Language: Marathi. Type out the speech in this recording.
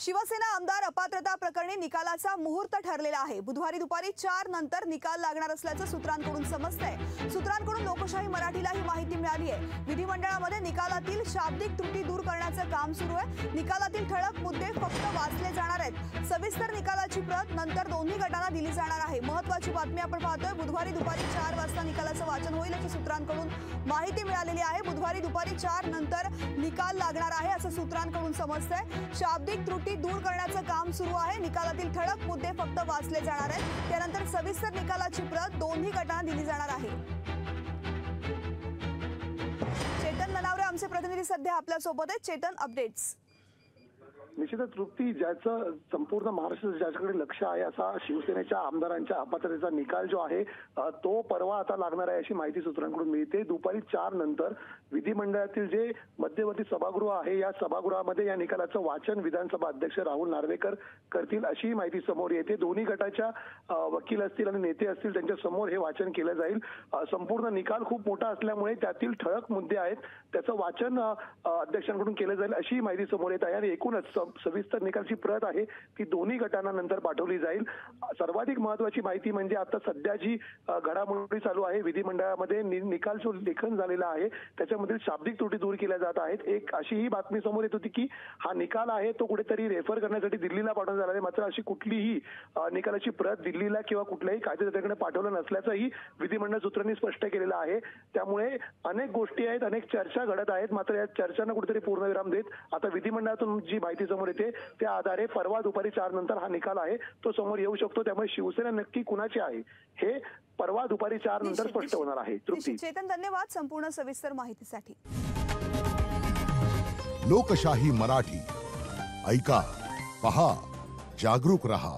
शिवसेना आमदार अपात्रता प्रकरणी निकालाचा मुहूर्त ठरलेला आहे। बुधवारी दुपारी 4 नंतर निकाल लागणार असल्याचं सूत्रांकडून समजतंय। सूत्रांकडून लोकशाही मराठीला ही माहिती मिळाली आहे। विधिमंडळामध्ये निकालातील शाब्दिक त्रुटी दूर करण्याचं काम सुरू आहे। निकालातील ठळक मुद्दे फक्त वाचले जाणार आहेत। सविस्तर निकालाची प्रत नंतर दोन्ही गटांना दिली जाणार आहे। महत्त्वाची बातमी आपण पाहतोय। बुधवारी दुपारी 4 वाजता निकालाचं वाचन होईल अशी सूत्रांकडून माहिती मिळालेली आहे। बुधवारी दुपारी 4 नंतर निकाल लागणार आहे असं सूत्रांकडून समजतंय। शाब्दिक त्रुटी दूर करण्याचं काम सुरू आहे। निकालातील ठळक मुद्दे फक्त वाचले जाणार आहेत। त्यानंतर सविस्तर निकालाची प्रत दोन्ही गटांना दिली जाणार आहे। चेतन ननावरे आमचे प्रतिनिधी सध्या आपल्या सोबत आहेत। चेतन, अपडेट्स। निश्चितच तृप्ती, ज्याचं संपूर्ण महाराष्ट्र ज्याच्याकडे लक्ष आहे असा शिवसेनेच्या आमदारांच्या अपात्रतेचा निकाल जो आहे तो परवा आता लागणार आहे अशी माहिती सूत्रांकडून मिळते। दुपारी 4 नंतर विधिमंडळातील जे मध्यवर्ती सभागृह आहे या सभागृहामध्ये या निकालाचं वाचन विधानसभा अध्यक्ष राहुल नार्वेकर करतील अशी माहिती समोर येते। दोन्ही गटाच्या वकील असतील आणि नेते असतील त्यांच्या समोर हे वाचन केलं जाईल। संपूर्ण निकाल खूप मोठा असल्यामुळे त्यातील ठळक मुद्दे आहेत त्याचं वाचन अध्यक्षांकडून केलं जाईल अशी माहिती समोर येत आहे। आणि एकूणच सविस्तर निकालची प्रत आहे ती दोन्ही गटांना नंतर पाठवली जाईल। सर्वाधिक महत्त्वाची माहिती म्हणजे आता सध्या जी घडामोडी चालू आहे विधिमंडळामध्ये निकाल जो लेखन झालेला आहे त्याच्यामधील शाब्दिक त्रुटी दूर केल्या जात आहेत। एक अशी ही बातमी समोर येत होती की हा निकाल आहे तो कुठेतरी रेफर करण्यासाठी दिल्लीला पाठवण्यात आला आहे, मात्र अशी कुठलीही निकालाची प्रत दिल्लीला किंवा कुठल्याही कायदेतज्ञाकडे पाठवलं नसल्याचंही विधिमंडळ सूत्रांनी स्पष्ट केलेलं आहे। त्यामुळे अनेक गोष्टी आहेत, अनेक चर्चा घडत आहेत, मात्र या चर्चांना कुठेतरी पूर्णविराम देत आता विधिमंडळातून जी माहिती समोर येते त्या आधारे परवा दुपारी 4 नंतर हा निकाल आहे तो समोर येऊ शकतो। त्यामुळे शिवसेना नक्की कुणाची आहे हे परवा दुपारी 4 नंतर स्पष्ट होणार आहे। तृप्ती, चेतन, धन्यवाद संपूर्ण सविस्तर माहितीसाठी। लोकशाही मराठी ऐका, पहा, जागरूक रहा।